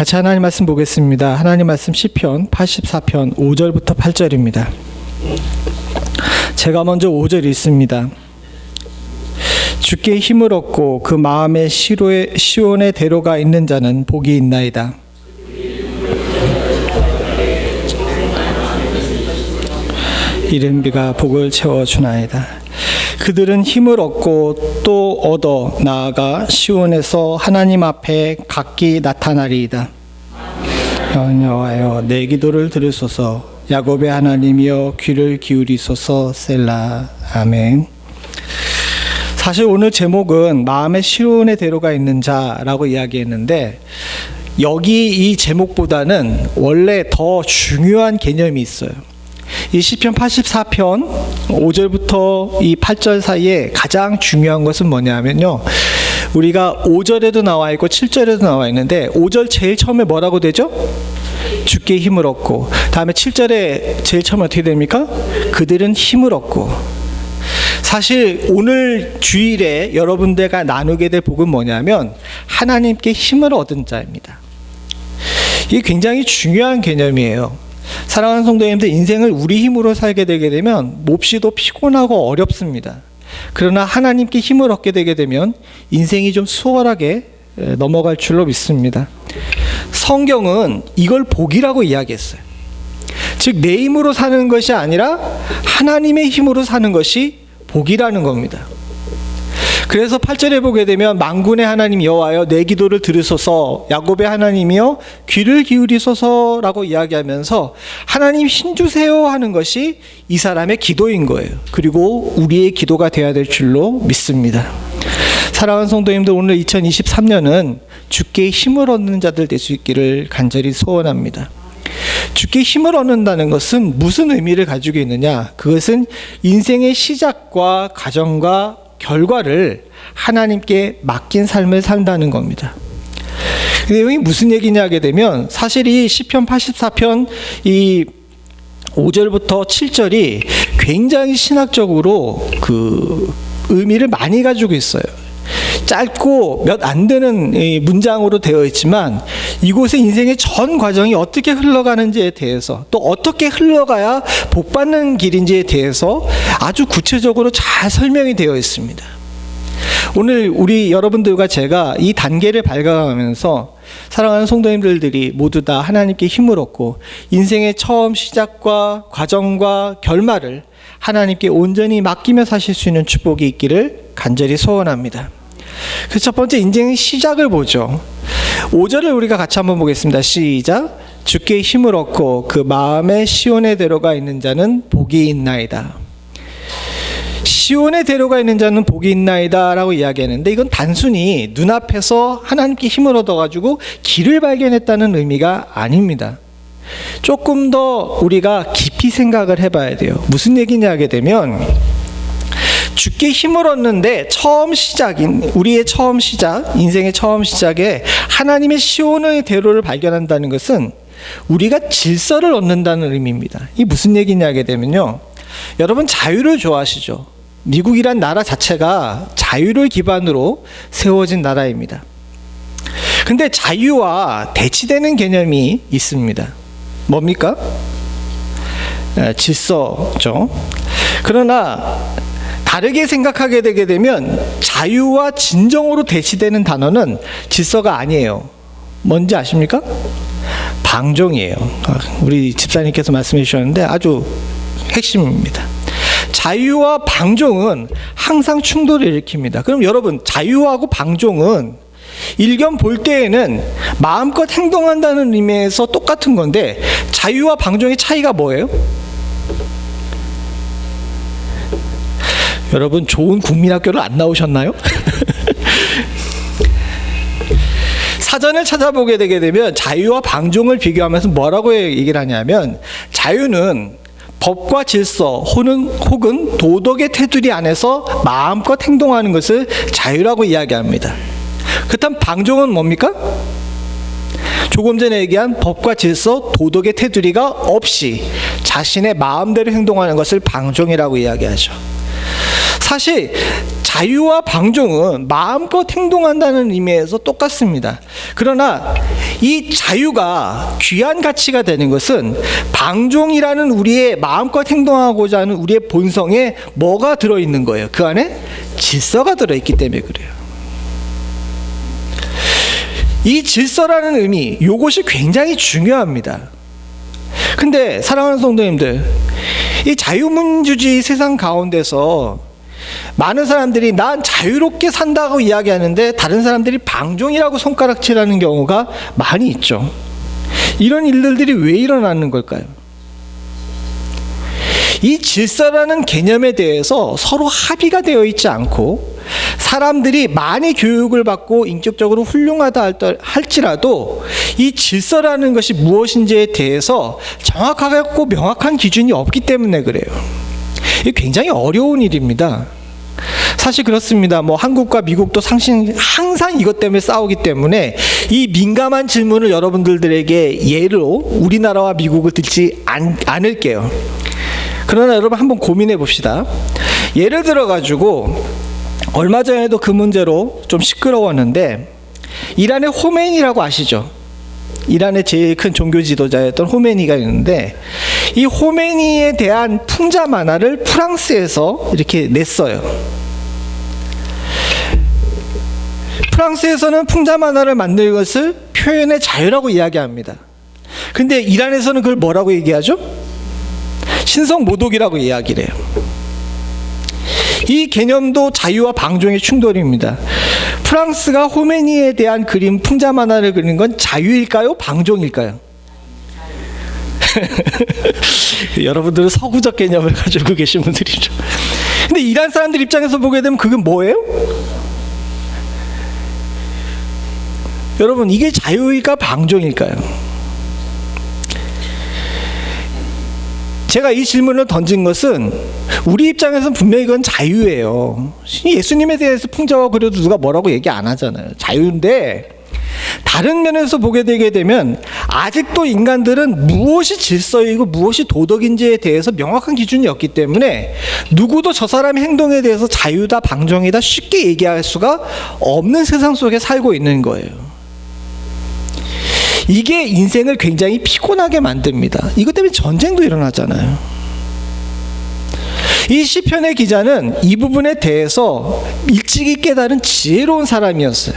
같이 하나님 말씀 보겠습니다. 하나님 말씀 시편 84편 5절부터 8절입니다. 제가 먼저 5절 읽습니다. 주께 힘을 얻고 그 마음의 시온의 대로가 있는 자는 복이 있나이다. 이른 비가 복을 채워주나이다. 그들은 힘을 얻고 또 얻어 나아가 시온에서 하나님 앞에 각기 나타나리이다. 여호와여 내 기도를 들으소서. 야곱의 하나님이여 귀를 기울이소서. 셀라. 아멘. 사실 오늘 제목은 마음의 시온의 대로가 있는 자라고 이야기했는데, 여기 이 제목보다는 원래 더 중요한 개념이 있어요. 이 시편 84편 5절부터 이 8절 사이에 가장 중요한 것은 뭐냐면요, 우리가 5절에도 나와 있고 7절에도 나와 있는데, 5절 제일 처음에 뭐라고 되죠? 주께 힘을 얻고, 다음에 7절에 제일 처음에 어떻게 됩니까? 그들은 힘을 얻고. 사실 오늘 주일에 여러분들과 나누게 될 복은 뭐냐면 하나님께 힘을 얻은 자입니다. 이게 굉장히 중요한 개념이에요. 사랑하는 성도님들, 인생을 우리 힘으로 살게 되게 되면 몹시도 피곤하고 어렵습니다. 그러나 하나님께 힘을 얻게 되게 되면 인생이 좀 수월하게 넘어갈 줄로 믿습니다. 성경은 이걸 복이라고 이야기했어요. 즉, 내 힘으로 사는 것이 아니라 하나님의 힘으로 사는 것이 복이라는 겁니다. 그래서 8절에 보게 되면 만군의 하나님 여호와여 내 기도를 들으소서, 야곱의 하나님이여 귀를 기울이소서라고 이야기하면서 하나님 힘 주세요 하는 것이 이 사람의 기도인 거예요. 그리고 우리의 기도가 되어야 될 줄로 믿습니다. 사랑하는 성도님들, 오늘 2023년은 주께 힘을 얻는 자들 될 수 있기를 간절히 소원합니다. 주께 힘을 얻는다는 것은 무슨 의미를 가지고 있느냐? 그것은 인생의 시작과 과정과 결과를 하나님께 맡긴 삶을 산다는 겁니다. 그 내용이 무슨 얘기냐 하게 되면, 사실 이 시편 84편 이 5절부터 7절이 굉장히 신학적으로 그 의미를 많이 가지고 있어요. 짧고 몇 안 되는 문장으로 되어 있지만 이곳의 인생의 전 과정이 어떻게 흘러가는지에 대해서, 또 어떻게 흘러가야 복받는 길인지에 대해서 아주 구체적으로 잘 설명이 되어 있습니다. 오늘 우리 여러분들과 제가 이 단계를 밟아가면서 사랑하는 성도님들이 모두 다 하나님께 힘을 얻고 인생의 처음 시작과 과정과 결말을 하나님께 온전히 맡기며 사실 수 있는 축복이 있기를 간절히 소원합니다. 그래서 첫 번째, 인생의 시작을 보죠. 5절을 우리가 같이 한번 보겠습니다. 시작. 주께 힘을 얻고 그 마음의 시온의 대로가 있는 자는 복이 있나이다. 시온의 대로가 있는 자는 복이 있나이다 라고 이야기하는데, 이건 단순히 눈앞에서 하나님께 힘을 얻어가지고 길을 발견했다는 의미가 아닙니다. 조금 더 우리가 깊이 생각을 해봐야 돼요. 무슨 얘기냐 하게 되면, 주께 힘을 얻는데 처음 시작인, 우리의 처음 시작, 인생의 처음 시작에 하나님의 시온의 대로를 발견한다는 것은 우리가 질서를 얻는다는 의미입니다. 이게 무슨 얘기냐 하게 되면요, 여러분 자유를 좋아하시죠? 미국이란 나라 자체가 자유를 기반으로 세워진 나라입니다. 근데 자유와 대치되는 개념이 있습니다. 뭡니까? 질서죠. 그러나 다르게 생각하게 되게 되면 자유와 진정으로 대치되는 단어는 질서가 아니에요. 뭔지 아십니까? 방종이에요. 우리 집사님께서 말씀해 주셨는데 아주 핵심입니다. 자유와 방종은 항상 충돌을 일으킵니다. 그럼 여러분, 자유하고 방종은 일견 볼 때에는 마음껏 행동한다는 의미에서 똑같은 건데, 자유와 방종의 차이가 뭐예요? 여러분, 좋은 국민학교를 안 나오셨나요? 사전을 찾아보게 되게 되면 자유와 방종을 비교하면서 뭐라고 얘기를 하냐면, 자유는 법과 질서 혹은 도덕의 테두리 안에서 마음껏 행동하는 것을 자유라고 이야기합니다. 그렇다면 방종은 뭡니까? 조금 전에 얘기한 법과 질서, 도덕의 테두리가 없이 자신의 마음대로 행동하는 것을 방종이라고 이야기하죠. 사실 자유와 방종은 마음껏 행동한다는 의미에서 똑같습니다. 그러나 이 자유가 귀한 가치가 되는 것은 방종이라는 우리의 마음껏 행동하고자 하는 우리의 본성에 뭐가 들어있는 거예요? 그 안에 질서가 들어있기 때문에 그래요. 이 질서라는 의미, 이것이 굉장히 중요합니다. 근데 사랑하는 성도님들, 이 자유민주주의 세상 가운데서 많은 사람들이 난 자유롭게 산다고 이야기하는데 다른 사람들이 방종이라고 손가락질하는 경우가 많이 있죠. 이런 일들이 왜 일어나는 걸까요? 이 질서라는 개념에 대해서 서로 합의가 되어 있지 않고 사람들이 많이 교육을 받고 인격적으로 훌륭하다 할지라도 이 질서라는 것이 무엇인지에 대해서 정확하고 명확한 기준이 없기 때문에 그래요. 이게 굉장히 어려운 일입니다. 사실 그렇습니다. 한국과 미국도 항상 이것 때문에 싸우기 때문에 이 민감한 질문을 여러분들에게 예로 우리나라와 미국을 들지 않을게요. 그러나 여러분 한번 고민해 봅시다. 예를 들어 가지고 얼마 전에도 그 문제로 좀 시끄러웠는데 이란의 호메니라고 아시죠? 이란의 제일 큰 종교 지도자였던 호메니가 있는데 이 호메니에 대한 풍자 만화를 프랑스에서 이렇게 냈어요. 프랑스에서는 풍자 만화를 만드는 것을 표현의 자유라고 이야기합니다. 근데 이란에서는 그걸 뭐라고 얘기하죠? 신성 모독이라고 이야기를 해요. 이 개념도 자유와 방종의 충돌입니다. 프랑스가 호메니에 대한 그림 풍자 만화를 그리는 건 자유일까요? 방종일까요? 여러분들은 서구적 개념을 가지고 계신 분들이죠. 근데 이란 사람들 입장에서 보게 되면 그게 뭐예요? 여러분, 이게 자유일까 방종일까요? 제가 이 질문을 던진 것은 우리 입장에서는 분명히 이건 자유예요. 예수님에 대해서 풍자와 그려도 누가 뭐라고 얘기 안 하잖아요. 자유인데 다른 면에서 보게 되게 되면 아직도 인간들은 무엇이 질서이고 무엇이 도덕인지에 대해서 명확한 기준이 없기 때문에 누구도 저 사람의 행동에 대해서 자유다 방종이다 쉽게 얘기할 수가 없는 세상 속에 살고 있는 거예요. 이게 인생을 굉장히 피곤하게 만듭니다. 이것 때문에 전쟁도 일어나잖아요. 이 시편의 기자는 이 부분에 대해서 일찍이 깨달은 지혜로운 사람이었어요.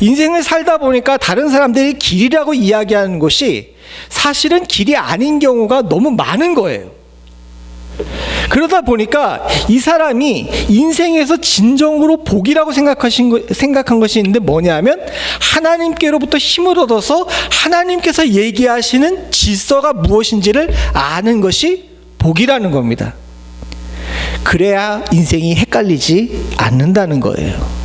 인생을 살다 보니까 다른 사람들이 길이라고 이야기하는 것이 사실은 길이 아닌 경우가 너무 많은 거예요. 그러다 보니까 이 사람이 인생에서 진정으로 복이라고 생각한 것이 있는데 뭐냐면 하나님께로부터 힘을 얻어서 하나님께서 얘기하시는 질서가 무엇인지를 아는 것이 복이라는 겁니다. 그래야 인생이 헷갈리지 않는다는 거예요.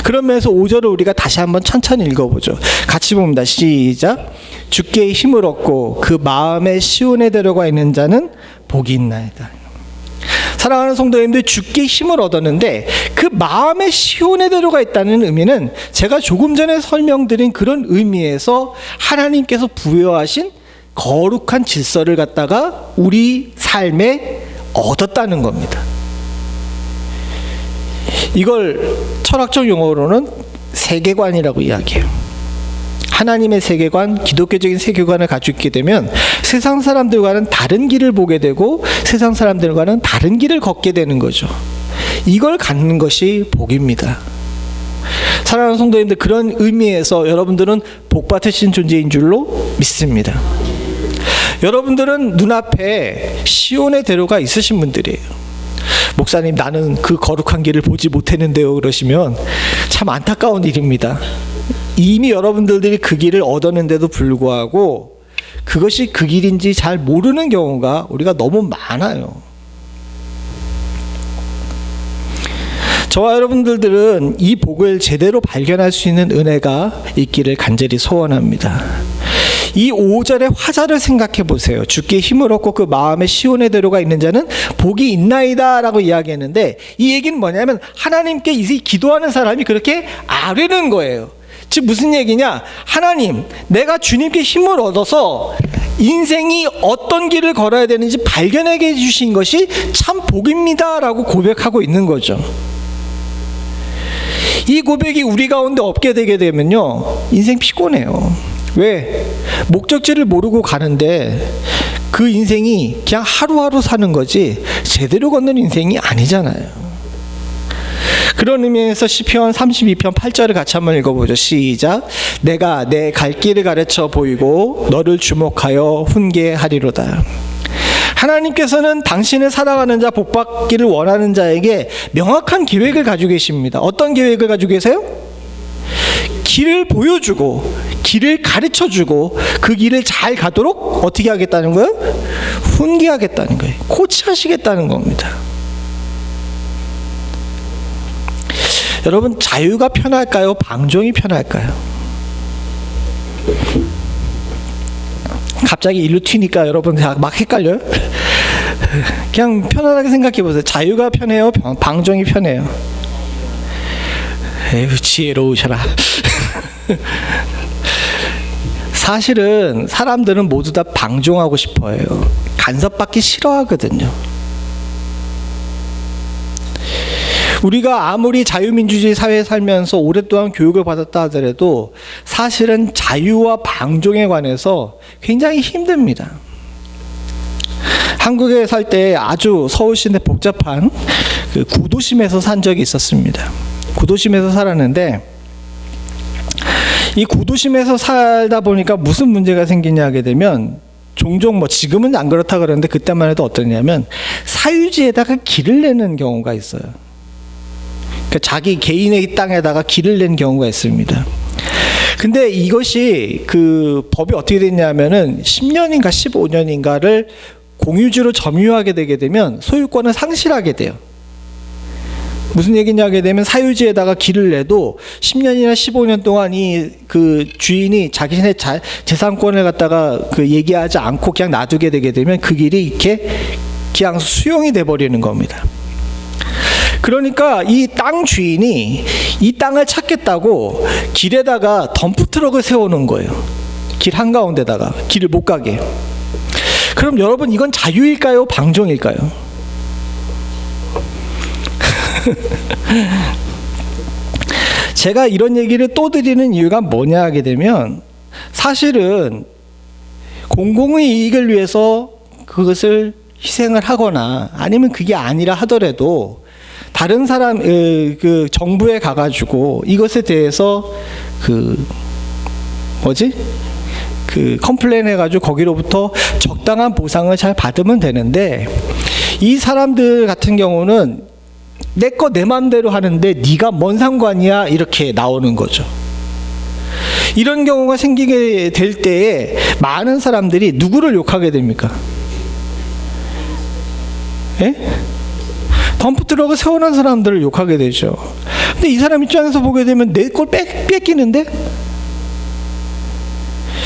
그러면서 5절을 우리가 다시 한번 천천히 읽어보죠. 같이 봅니다. 시작. 주께 힘을 얻고 그 마음의 시온에 들어가 있는 자는 복이 있나이다. 사랑하는 성도님들, 주께 힘을 얻었는데 그 마음의 시온에 들어가 있다는 의미는 제가 조금 전에 설명드린 그런 의미에서 하나님께서 부여하신 거룩한 질서를 갖다가 우리 삶에 얻었다는 겁니다. 이걸 철학적 용어로는 세계관이라고 이야기해요. 하나님의 세계관, 기독교적인 세계관을 가지고 있게 되면 세상 사람들과는 다른 길을 보게 되고 세상 사람들과는 다른 길을 걷게 되는 거죠. 이걸 갖는 것이 복입니다. 사랑하는 성도님들, 그런 의미에서 여러분들은 복 받으신 존재인 줄로 믿습니다. 여러분들은 눈앞에 시온의 대로가 있으신 분들이에요. 목사님, 나는 그 거룩한 길을 보지 못했는데요, 그러시면 참 안타까운 일입니다. 이미 여러분들이 그 길을 얻었는데도 불구하고 그것이 그 길인지 잘 모르는 경우가 우리가 너무 많아요. 저와 여러분들은 이 복을 제대로 발견할 수 있는 은혜가 있기를 간절히 소원합니다. 이 5절의 화자를 생각해 보세요. 주께 힘을 얻고 그 마음에 시온의 대로가 있는 자는 복이 있나이다 라고 이야기했는데 이 얘기는 뭐냐면 하나님께 이 기도하는 사람이 그렇게 아뢰는 거예요. 즉 무슨 얘기냐? 하나님, 내가 주님께 힘을 얻어서 인생이 어떤 길을 걸어야 되는지 발견하게 해주신 것이 참 복입니다 라고 고백하고 있는 거죠. 이 고백이 우리 가운데 없게 되게 되면요, 인생 피곤해요. 왜? 목적지를 모르고 가는데 그 인생이 그냥 하루하루 사는 거지 제대로 걷는 인생이 아니잖아요. 그런 의미에서 시편 32편 8절을 같이 한번 읽어보죠. 시작. 내가 내 갈 길을 가르쳐 보이고 너를 주목하여 훈계하리로다. 하나님께서는 당신을 사랑하는 자, 복받기를 원하는 자에게 명확한 계획을 가지고 계십니다. 어떤 계획을 가지고 계세요? 길을 보여주고 길을 가르쳐주고 그 길을 잘 가도록 어떻게 하겠다는 거예요? 훈계하겠다는 거예요. 코치하시겠다는 겁니다. 여러분, 자유가 편할까요? 방종이 편할까요? 갑자기 일로 튀니까 여러분 막 헷갈려요? 그냥 편안하게 생각해 보세요. 자유가 편해요? 방종이 편해요? 에휴, 지혜로우셔라. 사실은 사람들은 모두 다 방종하고 싶어해요. 간섭받기 싫어하거든요. 우리가 아무리 자유민주주의 사회에 살면서 오랫동안 교육을 받았다 하더라도 사실은 자유와 방종에 관해서 굉장히 힘듭니다. 한국에 살 때 아주 서울시내 복잡한 그 구도심에서 산 적이 있었습니다. 구도심에서 살았는데 이 구도심에서 살다 보니까 무슨 문제가 생기냐 하게 되면 종종 지금은 안 그렇다 그러는데 그때만 해도 어떠냐면 사유지에다가 길을 내는 경우가 있어요. 그러니까 자기 개인의 땅에다가 길을 낸 경우가 있습니다. 근데 이것이 그 법이 어떻게 됐냐면은 10년인가 15년인가를 공유지로 점유하게 되게 되면 소유권을 상실하게 돼요. 무슨 얘기냐 하게 되면 사유지에다가 길을 내도 10년이나 15년 동안 그 주인이 자기네 재산권을 갖다가 그 얘기하지 않고 그냥 놔두게 되게 되면 그 길이 이렇게 그냥 수용이 돼 버리는 겁니다. 그러니까 이 땅 주인이 이 땅을 찾겠다고 길에다가 덤프트럭을 세우는 거예요. 길 한가운데다가 길을 못 가게. 그럼 여러분, 이건 자유일까요? 방종일까요? 제가 이런 얘기를 또 드리는 이유가 뭐냐 하게 되면 사실은 공공의 이익을 위해서 그것을 희생을 하거나 아니면 그게 아니라 하더라도 다른 사람 그 정부에 가가지고 이것에 대해서 그 컴플레인 해가지고 거기로부터 적당한 보상을 잘 받으면 되는데 이 사람들 같은 경우는 내 거 내 맘대로 하는데 네가 뭔 상관이야 이렇게 나오는 거죠. 이런 경우가 생기게 될 때에 많은 사람들이 누구를 욕하게 됩니까? 예? 덤프트럭을 세워놓은 사람들을 욕하게 되죠. 근데 이 사람 입장에서 보게 되면 내 걸 뺏기는데?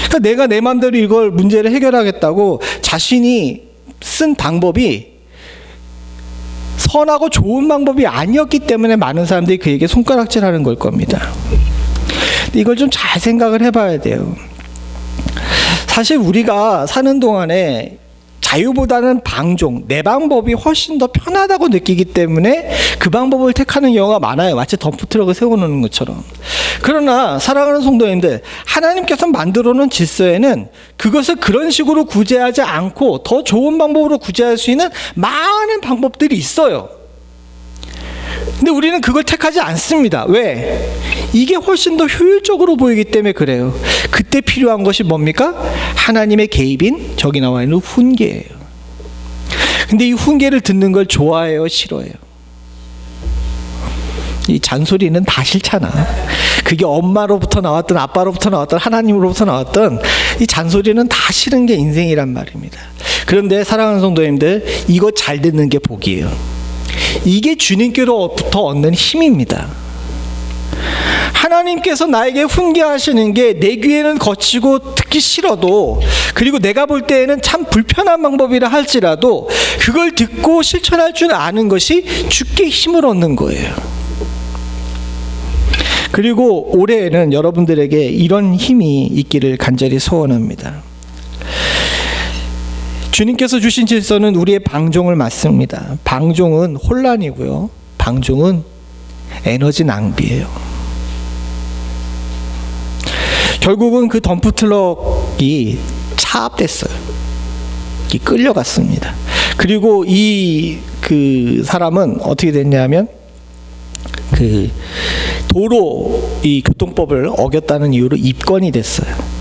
그러니까 내가 내 맘대로 이걸 문제를 해결하겠다고 자신이 쓴 방법이 선하고 좋은 방법이 아니었기 때문에 많은 사람들이 그에게 손가락질하는 걸 겁니다. 근데 이걸 좀 잘 생각을 해봐야 돼요. 사실 우리가 사는 동안에 자유보다는 방종, 내 방법이 훨씬 더 편하다고 느끼기 때문에 그 방법을 택하는 경우가 많아요. 마치 덤프트럭을 세워놓는 것처럼. 그러나 사랑하는 성도님들, 하나님께서 만들어 놓은 질서에는 그것을 그런 식으로 구제하지 않고 더 좋은 방법으로 구제할 수 있는 많은 방법들이 있어요. 근데 우리는 그걸 택하지 않습니다. 왜? 이게 훨씬 더 효율적으로 보이기 때문에 그래요. 그때 필요한 것이 뭡니까? 하나님의 개입인 저기 나와 있는 훈계예요. 근데 이 훈계를 듣는 걸 좋아해요? 싫어해요? 이 잔소리는 다 싫잖아. 그게 엄마로부터 나왔던 아빠로부터 나왔던 하나님으로부터 나왔던 이 잔소리는 다 싫은 게 인생이란 말입니다. 그런데 사랑하는 성도님들, 이거 잘 듣는 게 복이에요. 이게 주님께로부터 얻는 힘입니다. 하나님께서 나에게 훈계하시는 게 내 귀에는 거치고 듣기 싫어도, 그리고 내가 볼 때에는 참 불편한 방법이라 할지라도 그걸 듣고 실천할 줄 아는 것이 주께 힘을 얻는 거예요. 그리고 올해에는 여러분들에게 이런 힘이 있기를 간절히 소원합니다. 주님께서 주신 질서는 우리의 방종을 맞습니다. 방종은 혼란이고요. 방종은 에너지 낭비예요. 결국은 그 덤프트럭이 차압됐어요. 끌려갔습니다. 그리고 그 사람은 어떻게 됐냐면 그 도로 이 교통법을 어겼다는 이유로 입건이 됐어요.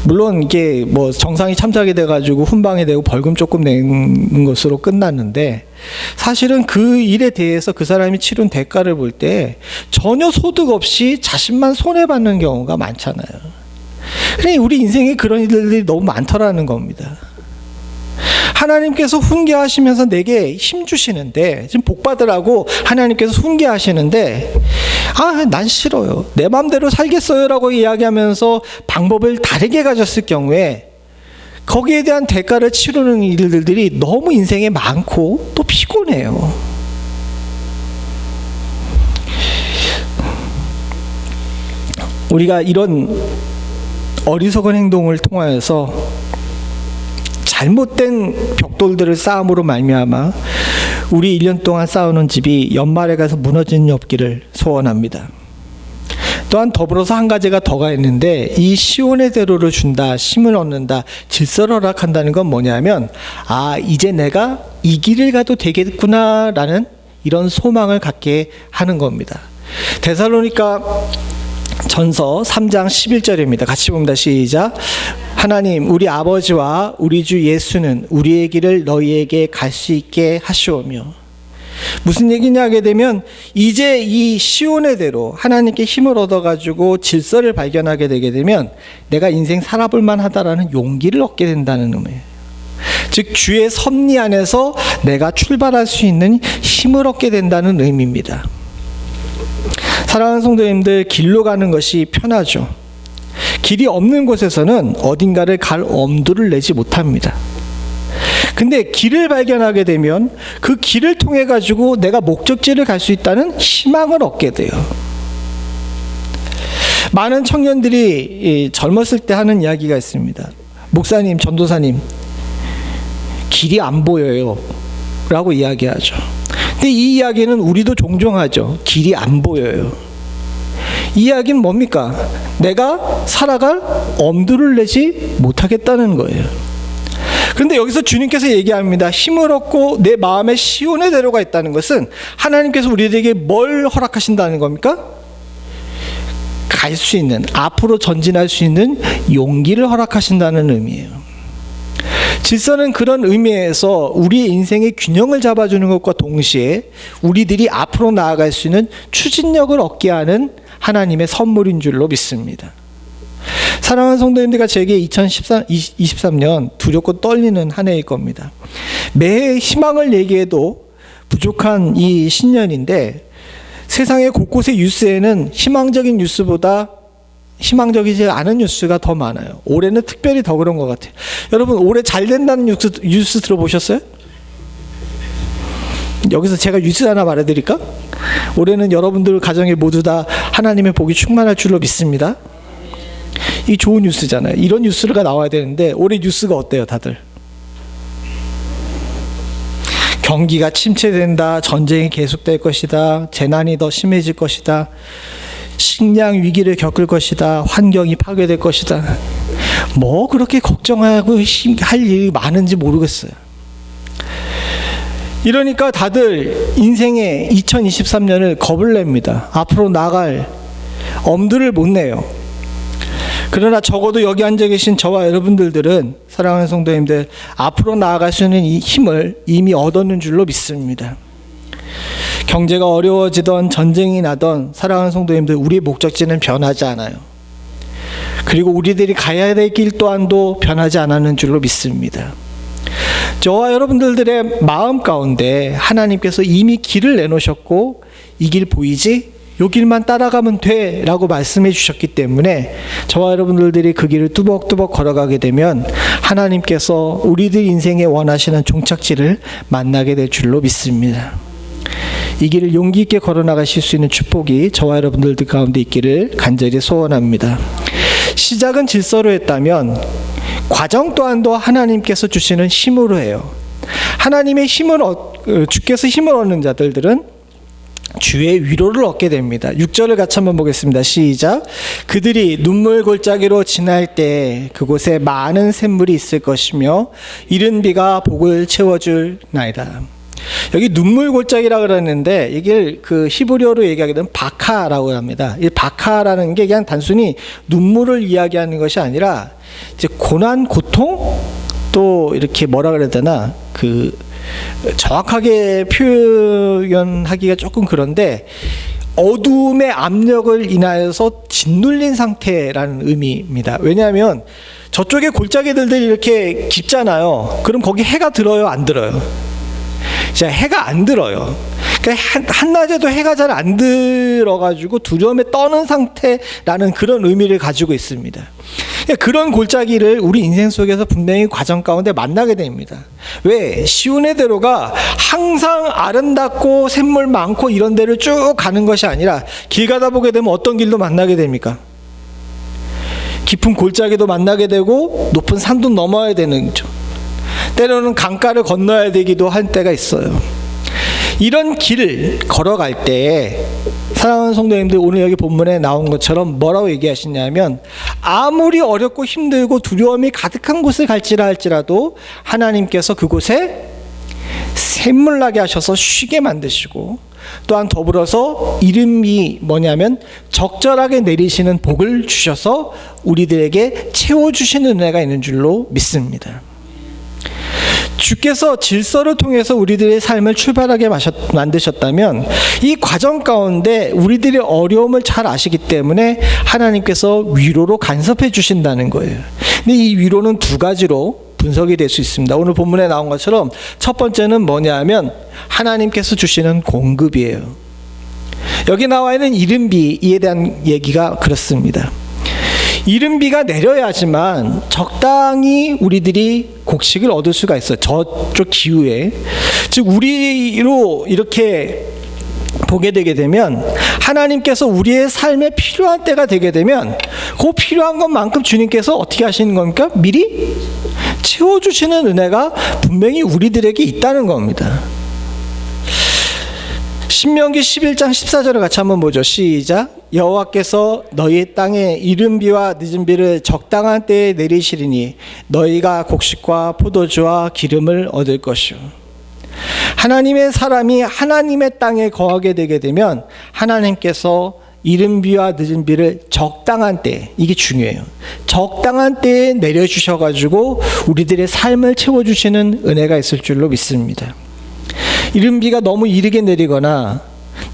물론 이게 뭐 정상이 참작이 돼가지고 훈방이 되고 벌금 조금 내는 것으로 끝났는데, 사실은 그 일에 대해서 그 사람이 치른 대가를 볼 때 전혀 소득 없이 자신만 손해받는 경우가 많잖아요. 그러니까 우리 인생에 그런 일들이 너무 많더라는 겁니다. 하나님께서 훈계하시면서 내게 힘 주시는데, 지금 복 받으라고 하나님께서 훈계하시는데, 난 싫어요, 내 마음대로 살겠어요 라고 이야기하면서 방법을 다르게 가졌을 경우에 거기에 대한 대가를 치르는 일들이 너무 인생에 많고 또 피곤해요. 우리가 이런 어리석은 행동을 통하여서 잘못된 벽돌들을 쌓음으로 말미암아 우리 1년 동안 쌓아놓은 집이 연말에 가서 무너지는 일 없기를 소원합니다. 또한 더불어서 한 가지가 더가 있는데, 이 시온의 대로를 준다, 힘을 얻는다, 질서를 허락한다는 건 뭐냐면, 이제 내가 이 길을 가도 되겠구나 라는 이런 소망을 갖게 하는 겁니다. 데살로니가 전서 3장 11절입니다. 같이 봅니다. 시작. 하나님 우리 아버지와 우리 주 예수는 우리의 길을 너희에게 갈 수 있게 하시오며. 무슨 얘기냐 하게 되면, 이제 이 시온의 대로 하나님께 힘을 얻어가지고 질서를 발견하게 되게 되면 내가 인생 살아볼 만하다라는 용기를 얻게 된다는 의미예요. 즉 주의 섭리 안에서 내가 출발할 수 있는 힘을 얻게 된다는 의미입니다. 사랑하는 성도님들, 길로 가는 것이 편하죠. 길이 없는 곳에서는 어딘가를 갈 엄두를 내지 못합니다. 근데 길을 발견하게 되면 그 길을 통해 가지고 내가 목적지를 갈 수 있다는 희망을 얻게 돼요. 많은 청년들이 젊었을 때 하는 이야기가 있습니다. 목사님, 전도사님, 길이 안 보여요 라고 이야기하죠. 근데 이 이야기는 우리도 종종 하죠. 길이 안 보여요. 이 이야기는 뭡니까? 내가 살아갈 엄두를 내지 못하겠다는 거예요. 그런데 여기서 주님께서 얘기합니다. 힘을 얻고 내 마음에 시온의 대로가 있다는 것은 하나님께서 우리에게 뭘 허락하신다는 겁니까? 갈 수 있는, 앞으로 전진할 수 있는 용기를 허락하신다는 의미예요. 질서는 그런 의미에서 우리의 인생의 균형을 잡아주는 것과 동시에 우리들이 앞으로 나아갈 수 있는 추진력을 얻게 하는 하나님의 선물인 줄로 믿습니다. 사랑하는 성도님들과 제게 2023년 두렵고 떨리는 한 해일 겁니다. 매해 희망을 얘기해도 부족한 이 신년인데, 세상의 곳곳의 뉴스에는 희망적인 뉴스보다 희망적이지 않은 뉴스가 더 많아요. 올해는 특별히 더 그런 것 같아요. 여러분, 올해 잘 된다는 뉴스 들어보셨어요? 여기서 제가 뉴스 하나 말해드릴까? 올해는 여러분들 가정에 모두 다 하나님의 복이 충만할 줄로 믿습니다. 이 좋은 뉴스잖아요. 이런 뉴스가 나와야 되는데 올해 뉴스가 어때요, 다들? 경기가 침체된다, 전쟁이 계속될 것이다, 재난이 더 심해질 것이다, 식량 위기를 겪을 것이다, 환경이 파괴될 것이다. 뭐 그렇게 걱정하고 할 일이 많은지 모르겠어요. 이러니까 다들 인생의 2023년을 겁을 냅니다. 앞으로 나갈 엄두를 못 내요. 그러나 적어도 여기 앉아 계신 저와 여러분들은, 사랑하는 성도님들, 앞으로 나아갈 수 있는 이 힘을 이미 얻었는 줄로 믿습니다. 경제가 어려워지던 전쟁이 나던, 사랑하는 성도님들, 우리의 목적지는 변하지 않아요. 그리고 우리들이 가야 될 길 또한도 변하지 않았는 줄로 믿습니다. 저와 여러분들의 마음 가운데 하나님께서 이미 길을 내놓으셨고, 이 길 보이지? 요 길만 따라가면 돼 라고 말씀해 주셨기 때문에 저와 여러분들이 그 길을 뚜벅뚜벅 걸어가게 되면 하나님께서 우리들 인생에 원하시는 종착지를 만나게 될 줄로 믿습니다. 이 길을 용기 있게 걸어나가실 수 있는 축복이 저와 여러분들 가운데 있기를 간절히 소원합니다. 시작은 질서로 했다면 과정 또한도 하나님께서 주시는 힘으로 해요. 하나님의 힘을 주께서 힘을 얻는 자들은 주의 위로를 얻게 됩니다. 6절을 같이 한번 보겠습니다. 시작. 그들이 눈물 골짜기로 지날 때 그곳에 많은 샘물이 있을 것이며 이른 비가 복을 채워줄 나이다. 여기 눈물 골짜기라고 그러는데 이게 그 히브리어로 얘기하게 되면 바카라고 합니다. 이 바카라는 게 그냥 단순히 눈물을 이야기하는 것이 아니라 이제 고난, 고통, 또 이렇게 뭐라 그래야 되나, 그 정확하게 표현하기가 조금 그런데 어두움의 압력을 인하여서 짓눌린 상태라는 의미입니다. 왜냐하면 저쪽에 골짜기들이 이렇게 깊잖아요. 그럼 거기 해가 들어요, 안 들어요? 자, 해가 안 들어요. 그러니까 한낮에도 해가 잘 안 들어가지고 두려움에 떠는 상태라는 그런 의미를 가지고 있습니다. 그런 골짜기를 우리 인생 속에서 분명히 과정 가운데 만나게 됩니다. 왜? 시온의 대로가 항상 아름답고 샘물 많고 이런 데를 쭉 가는 것이 아니라 길 가다 보게 되면 어떤 길도 만나게 됩니까? 깊은 골짜기도 만나게 되고 높은 산도 넘어야 되는 거죠. 때로는 강가를 건너야 되기도 할 때가 있어요. 이런 길을 걸어갈 때 사랑하는 성도님들, 오늘 여기 본문에 나온 것처럼 뭐라고 얘기하시냐면 아무리 어렵고 힘들고 두려움이 가득한 곳을 갈지라 할지라도 하나님께서 그곳에 샘물 나게 하셔서 쉬게 만드시고 또한 더불어서 이름이 뭐냐면 적절하게 내리시는 복을 주셔서 우리들에게 채워주시는 은혜가 있는 줄로 믿습니다. 주께서 질서를 통해서 우리들의 삶을 출발하게 만드셨다면 이 과정 가운데 우리들의 어려움을 잘 아시기 때문에 하나님께서 위로로 간섭해 주신다는 거예요. 근데 이 위로는 두 가지로 분석이 될 수 있습니다. 오늘 본문에 나온 것처럼 첫 번째는 뭐냐면 하나님께서 주시는 공급이에요. 여기 나와 있는 이른 비에 대한 얘기가 그렇습니다. 이른 비가 내려야지만 적당히 우리들이 곡식을 얻을 수가 있어요. 저쪽 기후에. 즉 우리로 이렇게 보게 되게 되면 하나님께서 우리의 삶에 필요한 때가 되게 되면 그 필요한 것만큼 주님께서 어떻게 하시는 겁니까? 미리 채워주시는 은혜가 분명히 우리들에게 있다는 겁니다. 신명기 11장 14절을 같이 한번 보죠. 시작. 여호와께서 너희 땅에 이른 비와 늦은 비를 적당한 때에 내리시리니 너희가 곡식과 포도주와 기름을 얻을 것이요. 하나님의 사람이 하나님의 땅에 거하게 되게 되면 하나님께서 이른 비와 늦은 비를 적당한 때, 이게 중요해요. 적당한 때에 내려주셔가지고 우리들의 삶을 채워주시는 은혜가 있을 줄로 믿습니다. 이른 비가 너무 이르게 내리거나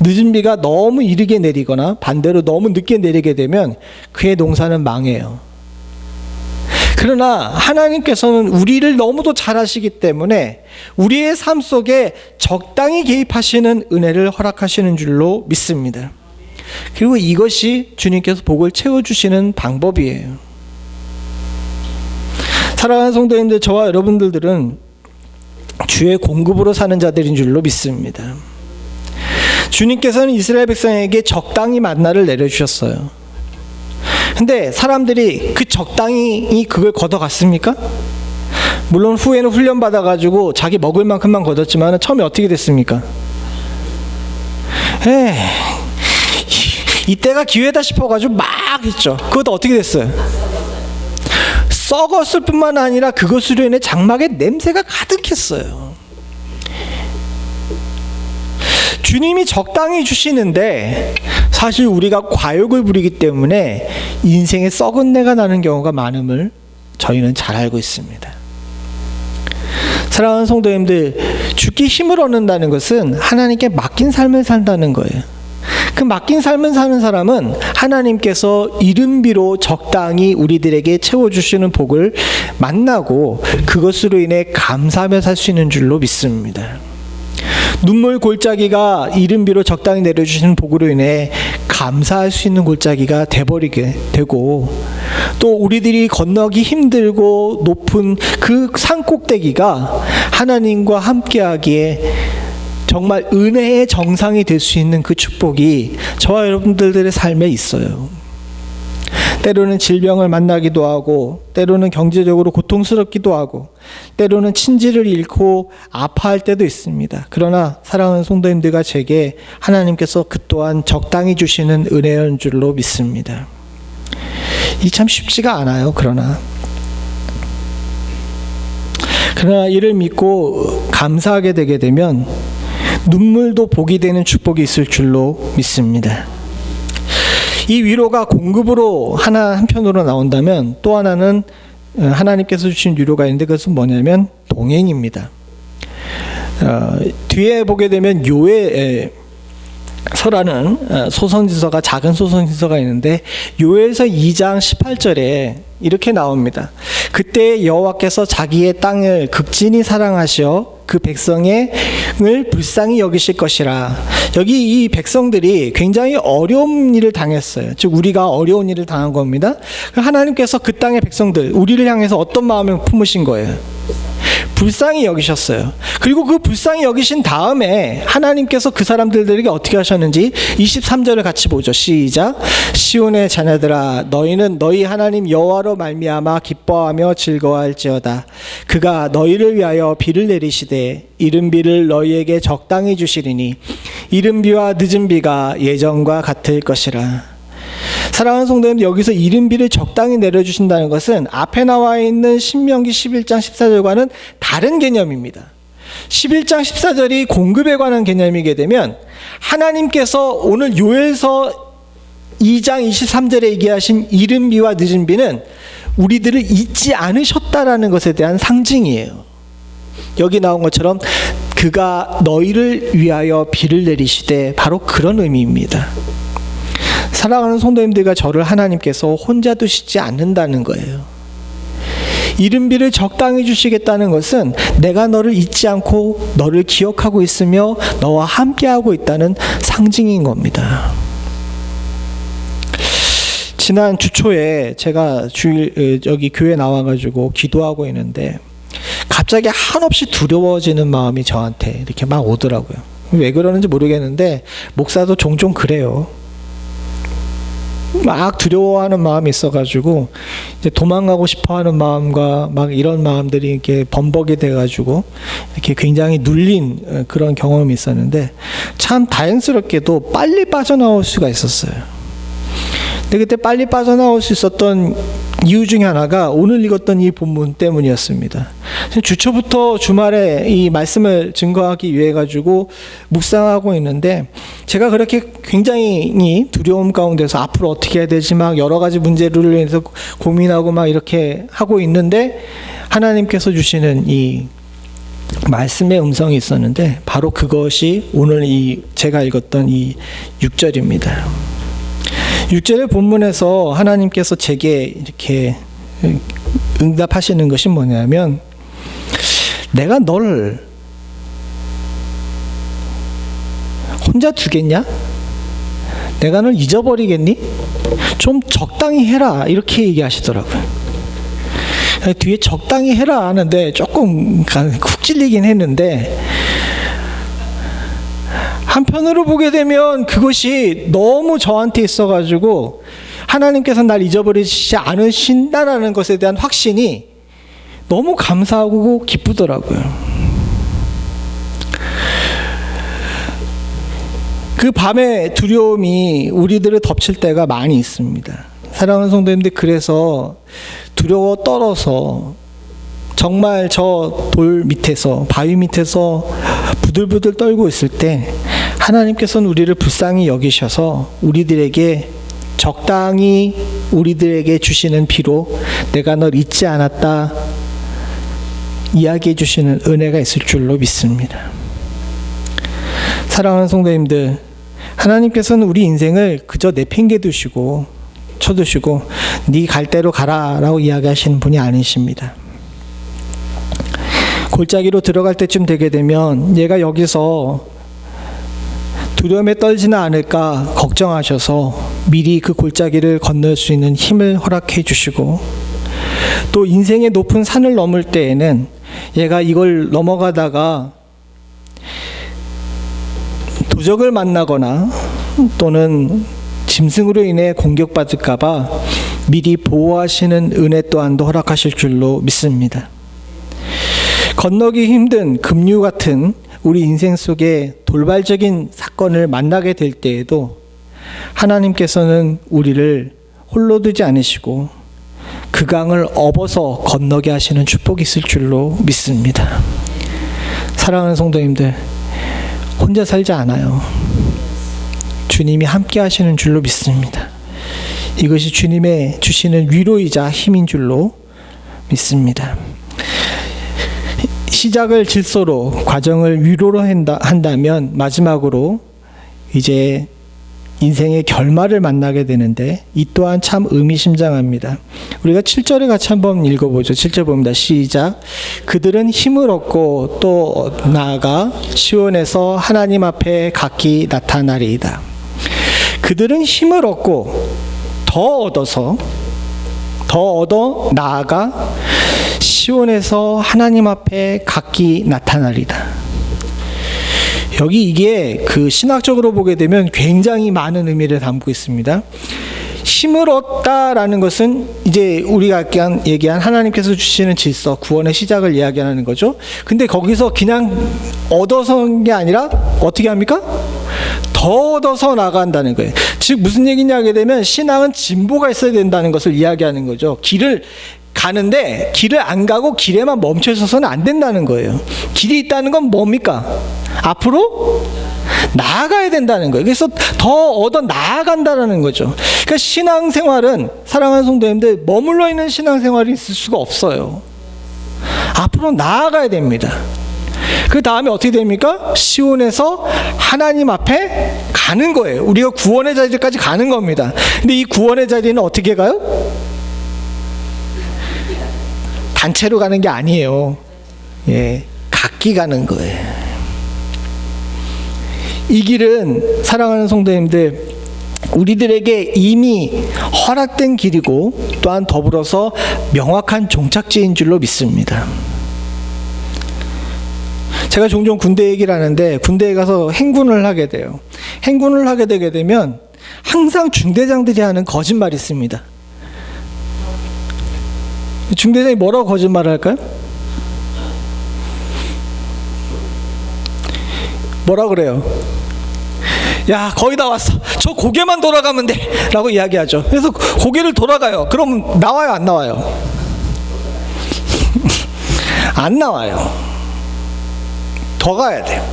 늦은 비가 너무 이르게 내리거나 반대로 너무 늦게 내리게 되면 그의 농사는 망해요. 그러나 하나님께서는 우리를 너무도 잘 아시기 때문에 우리의 삶 속에 적당히 개입하시는 은혜를 허락하시는 줄로 믿습니다. 그리고 이것이 주님께서 복을 채워주시는 방법이에요. 사랑하는 성도님들, 저와 여러분들은 주의 공급으로 사는 자들인 줄로 믿습니다. 주님께서는 이스라엘 백성에게 적당히 만나를 내려주셨어요. 근데 사람들이 그 적당히 그걸 걷어갔습니까? 물론 후에는 훈련받아가지고 자기 먹을 만큼만 걷었지만 처음에 어떻게 됐습니까? 이때가 기회다 싶어가지고 막 했죠. 그것도 어떻게 됐어요? 썩었을 뿐만 아니라 그것으로 인해 장막에 냄새가 가득했어요. 주님이 적당히 주시는데 사실 우리가 과욕을 부리기 때문에 인생에 썩은 내가 나는 경우가 많음을 저희는 잘 알고 있습니다. 사랑하는 성도님들, 주께 힘을 얻는다는 것은 하나님께 맡긴 삶을 산다는 거예요. 그 맡긴 삶을 사는 사람은 하나님께서 이른 비로 적당히 우리들에게 채워주시는 복을 만나고 그것으로 인해 감사하며 살 수 있는 줄로 믿습니다. 눈물 골짜기가 이른 비로 적당히 내려주시는 복으로 인해 감사할 수 있는 골짜기가 돼버리게 되고, 또 우리들이 건너기 힘들고 높은 그 산꼭대기가 하나님과 함께하기에 정말 은혜의 정상이 될 수 있는 그 축복이 저와 여러분들의 삶에 있어요. 때로는 질병을 만나기도 하고, 때로는 경제적으로 고통스럽기도 하고, 때로는 친지를 잃고 아파할 때도 있습니다. 그러나 사랑하는 성도님들과 제게 하나님께서 그 또한 적당히 주시는 은혜인 줄로 믿습니다. 이 참 쉽지가 않아요. 그러나 이를 믿고 감사하게 되게 되면 눈물도 복이 되는 축복이 있을 줄로 믿습니다. 이 위로가 공급으로 한편으로 나온다면, 또 하나는 하나님께서 주신 위로가 있는데, 그것은 뭐냐면 동행입니다. 뒤에 보게 되면 요엘서라는 소선지서가, 작은 소선지서가 있는데, 요엘서 2장 18절에 이렇게 나옵니다. 그때 여호와께서 자기의 땅을 극진히 사랑하시어 그 백성을 불쌍히 여기실 것이라. 여기 이 백성들이 굉장히 어려운 일을 당했어요. 즉 우리가 어려운 일을 당한 겁니다. 하나님께서 그 땅의 백성들, 우리를 향해서 어떤 마음을 품으신 거예요? 불쌍히 여기셨어요. 그리고 그 불쌍히 여기신 다음에 하나님께서 그 사람들에게 어떻게 하셨는지 23절을 같이 보죠. 시작. 시온의 자녀들아, 너희는 너희 하나님 여호와로 말미암아 기뻐하며 즐거워할지어다. 그가 너희를 위하여 비를 내리시되 이른 비를 너희에게 적당히 주시리니 이른 비와 늦은 비가 예전과 같을 것이라. 사랑하는 성도님, 여기서 이른 비를 적당히 내려주신다는 것은 앞에 나와 있는 신명기 11장 14절과는 다른 개념입니다. 11장 14절이 공급에 관한 개념이게 되면, 하나님께서 오늘 요엘서 2장 23절에 얘기하신 이른 비와 늦은 비는 우리들을 잊지 않으셨다라는 것에 대한 상징이에요. 여기 나온 것처럼 그가 너희를 위하여 비를 내리시되, 바로 그런 의미입니다. 사랑하는 성도님들과 저를 하나님께서 혼자 두시지 않는다는 거예요. 이른 비를 적당히 주시겠다는 것은 내가 너를 잊지 않고 너를 기억하고 있으며 너와 함께하고 있다는 상징인 겁니다. 지난 주 초에 제가 여기 교회 나와가지고 기도하고 있는데 갑자기 한없이 두려워지는 마음이 저한테 이렇게 막 오더라고요. 왜 그러는지 모르겠는데 목사도 종종 그래요. 막 두려워하는 마음이 있어가지고 이제 도망가고 싶어하는 마음과 막 이런 마음들이 이렇게 범벅이 돼가지고 이렇게 굉장히 눌린 그런 경험이 있었는데, 참 다행스럽게도 빨리 빠져나올 수가 있었어요. 근데 그때 빨리 빠져나올 수 있었던 이유 중에 하나가 오늘 읽었던 이 본문 때문이었습니다. 주초부터 주말에 이 말씀을 증거하기 위해 가지고 묵상하고 있는데, 제가 그렇게 굉장히 두려움 가운데서 앞으로 어떻게 해야 되지 막 여러 가지 문제를 위해서 고민하고 막 이렇게 하고 있는데, 하나님께서 주시는 이 말씀의 음성이 있었는데, 바로 그것이 오늘 제가 읽었던 이 6절입니다. 6절의 본문에서 하나님께서 제게 이렇게 응답하시는 것이 뭐냐면, 내가 너를 혼자 두겠냐? 내가 널 잊어버리겠니? 좀 적당히 해라, 이렇게 얘기하시더라고요. 뒤에 적당히 해라 하는데 조금 쿡 찔리긴 했는데, 한편으로 보게 되면 그것이 너무 저한테 있어가지고 하나님께서 날 잊어버리지 않으신다라는 것에 대한 확신이 너무 감사하고 기쁘더라고요. 그 밤의 두려움이 우리들을 덮칠 때가 많이 있습니다. 사랑하는 성도님들, 그래서 두려워 떨어서 정말 저 돌 밑에서, 바위 밑에서 부들부들 떨고 있을 때 하나님께서는 우리를 불쌍히 여기셔서 우리들에게 적당히 우리들에게 주시는 비로 내가 널 잊지 않았다 이야기해 주시는 은혜가 있을 줄로 믿습니다. 사랑하는 성도님들, 하나님께서는 우리 인생을 그저 내팽개 두시고 쳐두시고 네 갈 대로 가라 라고 이야기하시는 분이 아니십니다. 골짜기로 들어갈 때쯤 되게 되면 얘가 여기서 두려움에 떨지는 않을까 걱정하셔서 미리 그 골짜기를 건널 수 있는 힘을 허락해 주시고, 또 인생의 높은 산을 넘을 때에는 얘가 이걸 넘어가다가 도적을 만나거나 또는 짐승으로 인해 공격받을까 봐 미리 보호하시는 은혜 또한도 허락하실 줄로 믿습니다. 건너기 힘든 급류 같은 우리 인생 속에 돌발적인 사건을 만나게 될 때에도 하나님께서는 우리를 홀로 두지 않으시고 그 강을 업어서 건너게 하시는 축복이 있을 줄로 믿습니다. 사랑하는 성도님들, 혼자 살지 않아요. 주님이 함께 하시는 줄로 믿습니다. 이것이 주님의 주시는 위로이자 힘인 줄로 믿습니다. 시작을 질서로, 과정을 위로로 한다면 마지막으로 이제 인생의 결말을 만나게 되는데 이 또한 참 의미심장합니다. 우리가 7절에 같이 한번 읽어보죠. 7절 봅니다. 시작. 그들은 힘을 얻고 또 나아가 시온에서 하나님 앞에 각기 나타나리이다. 그들은 힘을 얻고 더 얻어 나아가 시온에서 하나님 앞에 각기 나타나리다. 여기 이게 그 신학적으로 보게 되면 굉장히 많은 의미를 담고 있습니다. 힘을 얻다라는 것은 이제 우리가 얘기한 하나님께서 주시는 질서, 구원의 시작을 이야기하는 거죠. 근데 거기서 그냥 얻어서는 게 아니라 어떻게 합니까? 더 얻어서 나간다는 거예요. 즉 무슨 얘기냐 하게 되면 신앙은 진보가 있어야 된다는 것을 이야기하는 거죠. 길을 가는데 길을 안 가고 길에만 멈춰 있어서는 안 된다는 거예요. 길이 있다는 건 뭡니까? 앞으로 나아가야 된다는 거예요. 그래서 더 얻어 나아간다는 거죠. 그러니까 신앙생활은, 사랑하는 성도님들, 머물러 있는 신앙생활이 있을 수가 없어요. 앞으로 나아가야 됩니다. 그 다음에 어떻게 됩니까? 시온에서 하나님 앞에 가는 거예요. 우리가 구원의 자리까지 가는 겁니다. 근데 이 구원의 자리는 어떻게 가요? 단체로 가는 게 아니에요. 각기 가는 거예요. 이 길은, 사랑하는 성도님들, 우리들에게 이미 허락된 길이고 또한 더불어서 명확한 종착지인 줄로 믿습니다. 제가 종종 군대 얘기를 하는데 군대에 가서 행군을 하게 돼요. 행군을 하게 되게 되면 항상 중대장들이 하는 거짓말이 있습니다. 중대장이 뭐라고 거짓말을 할까요? 뭐라 그래요? 야, 거의 다 왔어. 저 고개만 돌아가면 돼. 라고 이야기하죠. 그래서 고개를 돌아가요. 그럼 나와요, 안 나와요? 안 나와요. 더 가야 돼요.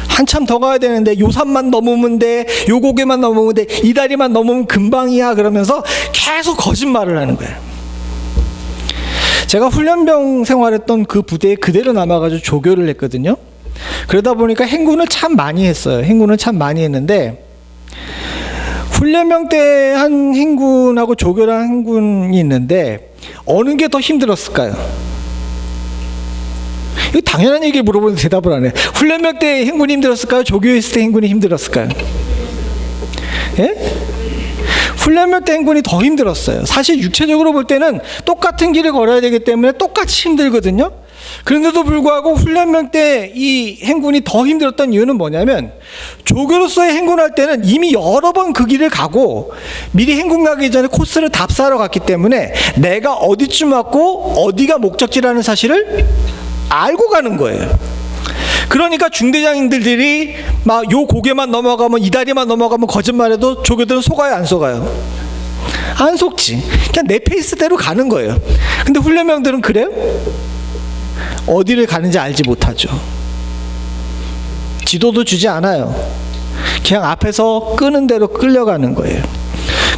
한참 더 가야 되는데 요 산만 넘으면 돼, 요 고개만 넘으면 돼, 이 다리만 넘으면 금방이야, 그러면서 계속 거짓말을 하는 거예요. 제가 훈련병 생활했던 그 부대에 그대로 남아가지고 조교를 했거든요. 그러다 보니까 행군을 참 많이 했어요. 행군을 참 많이 했는데 훈련병 때 한 행군하고 조교랑 행군이 있는데 어느 게 더 힘들었을까요? 이거 당연한 얘기를 물어보는데 대답을 안 해. 훈련병 때 행군이 힘들었을까요? 조교했을 때 행군이 힘들었을까요? 예? 훈련병 때 행군이 더 힘들었어요. 사실 육체적으로 볼 때는 똑같은 길을 걸어야 되기 때문에 똑같이 힘들거든요. 그런데도 불구하고 훈련병 때 이 행군이 더 힘들었던 이유는 뭐냐면 조교로서의 행군할 때는 이미 여러 번 그 길을 가고 미리 행군 가기 전에 코스를 답사하러 갔기 때문에 내가 어디쯤 왔고 어디가 목적지라는 사실을 알고 가는 거예요. 그러니까 중대장님들이 막 요 고개만 넘어가면, 이 다리만 넘어가면 거짓말해도 조교들은 속아요, 안 속아요? 안 속지. 그냥 내 페이스대로 가는 거예요. 근데 훈련병들은 그래요? 어디를 가는지 알지 못하죠. 지도도 주지 않아요. 그냥 앞에서 끄는 대로 끌려가는 거예요.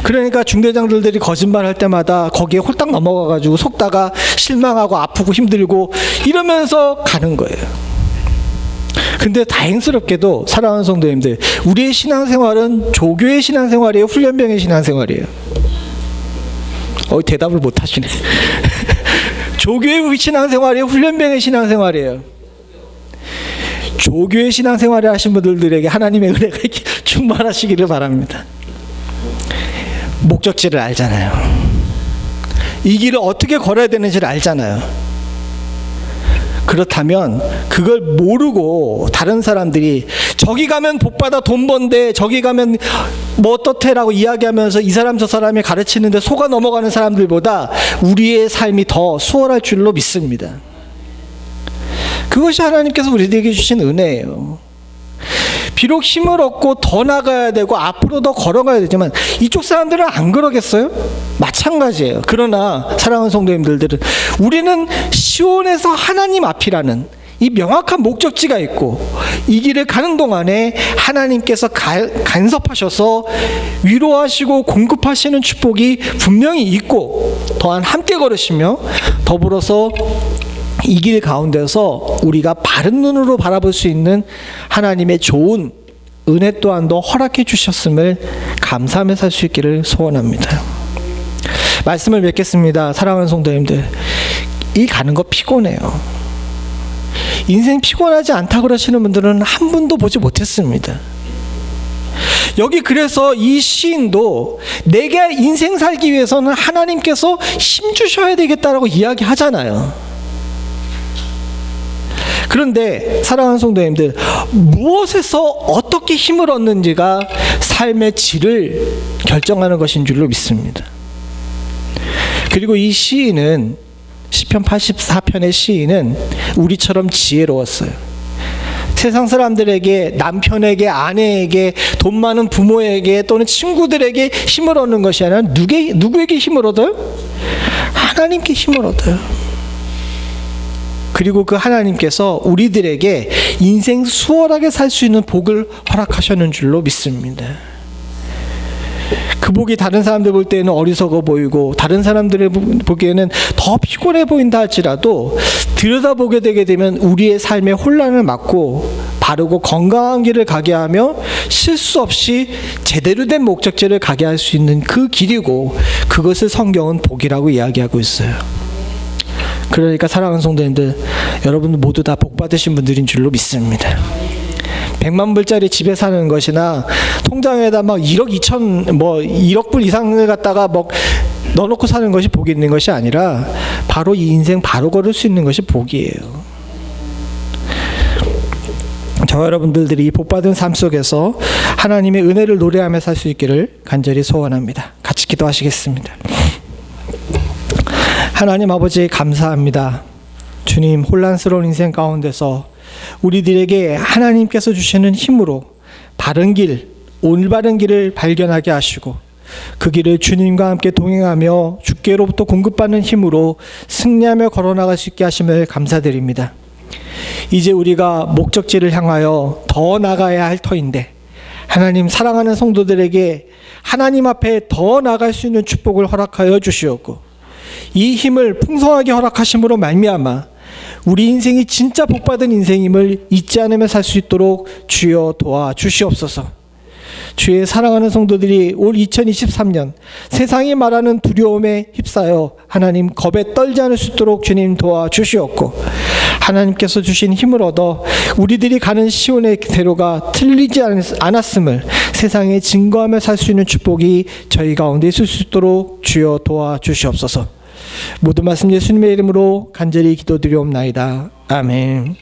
그러니까 중대장들이 거짓말할 때마다 거기에 홀딱 넘어가가지고 속다가 실망하고 아프고 힘들고 이러면서 가는 거예요. 근데 다행스럽게도 사랑하는 성도님들, 우리의 신앙생활은 조교의 신앙생활이에요, 훈련병의 신앙생활이에요? 대답을 못 하시네. 조교의 신앙생활이에요, 훈련병의 신앙생활이에요? 조교의 신앙생활을 하신 분들에게 하나님의 은혜가 충만하시기를 바랍니다. 목적지를 알잖아요. 이 길을 어떻게 걸어야 되는지를 알잖아요. 그렇다면 그걸 모르고 다른 사람들이 저기 가면 복받아 돈 번대, 저기 가면 뭐 어떻대라고 이야기하면서 이 사람 저 사람이 가르치는데 속아 넘어가는 사람들보다 우리의 삶이 더 수월할 줄로 믿습니다. 그것이 하나님께서 우리에게 주신 은혜예요. 비록 힘을 얻고 더 나가야 되고 앞으로 더 걸어가야 되지만 이쪽 사람들은 안 그러겠어요? 마찬가지예요. 그러나 사랑하는 성도님들은 우리는 시온에서 하나님 앞이라는 이 명확한 목적지가 있고 이 길을 가는 동안에 하나님께서 간섭하셔서 위로하시고 공급하시는 축복이 분명히 있고 또한 함께 걸으시며 더불어서 이 길 가운데서 우리가 바른 눈으로 바라볼 수 있는 하나님의 좋은 은혜 또한 더 허락해 주셨음을 감사하며 살 수 있기를 소원합니다. 말씀을 맺겠습니다. 사랑하는 성도님들, 이 가는 거 피곤해요. 인생 피곤하지 않다 그러시는 분들은 한 분도 보지 못했습니다. 여기 그래서 이 시인도 내가 인생 살기 위해서는 하나님께서 힘 주셔야 되겠다라고 이야기하잖아요. 그런데 사랑하는 성도님들, 무엇에서 어떻게 힘을 얻는지가 삶의 질을 결정하는 것인 줄로 믿습니다. 그리고 이 시인은 시편 84편의 시인은 우리처럼 지혜로웠어요. 세상 사람들에게, 남편에게, 아내에게, 돈 많은 부모에게 또는 친구들에게 힘을 얻는 것이 아니라 누구에게 힘을 얻어요? 하나님께 힘을 얻어요. 그리고 그 하나님께서 우리들에게 인생 수월하게 살 수 있는 복을 허락하셨는 줄로 믿습니다. 그 복이 다른 사람들 볼 때는 어리석어 보이고 다른 사람들을 보기에는 더 피곤해 보인다 할지라도 들여다보게 되게 되면 우리의 삶의 혼란을 막고 바르고 건강한 길을 가게 하며 실수 없이 제대로 된 목적지를 가게 할 수 있는 그 길이고 그것을 성경은 복이라고 이야기하고 있어요. 그러니까 사랑하는 성도님들, 여러분 모두 다 복 받으신 분들인 줄로 믿습니다. 100만 불짜리 집에 사는 것이나 통장에다 막 1억 2천 1억 불 이상을 갖다가 넣어놓고 사는 것이 복이 있는 것이 아니라 바로 이 인생 바로 걸을 수 있는 것이 복이에요. 저와 여러분들이 복 받은 삶 속에서 하나님의 은혜를 노래하며 살 수 있기를 간절히 소원합니다. 같이 기도하시겠습니다. 하나님 아버지, 감사합니다. 주님, 혼란스러운 인생 가운데서 우리들에게 하나님께서 주시는 힘으로 바른 길, 올바른 길을 발견하게 하시고 그 길을 주님과 함께 동행하며 주께로부터 공급받는 힘으로 승리하며 걸어나갈 수 있게 하심을 감사드립니다. 이제 우리가 목적지를 향하여 더 나가야 할 터인데 하나님, 사랑하는 성도들에게 하나님 앞에 더 나갈 수 있는 축복을 허락하여 주시옵고 이 힘을 풍성하게 허락하심으로 말미암아 우리 인생이 진짜 복받은 인생임을 잊지 않으며 살 수 있도록 주여 도와주시옵소서. 주의 사랑하는 성도들이 올 2023년 세상이 말하는 두려움에 휩싸여 하나님 겁에 떨지 않을 수 있도록 주님 도와주시옵고 하나님께서 주신 힘을 얻어 우리들이 가는 시온의 대로가 틀리지 않았음을 세상에 증거하며 살 수 있는 축복이 저희 가운데 있을 수 있도록 주여 도와주시옵소서. 모든 말씀 예수님의 이름으로 간절히 기도드리옵나이다. 아멘.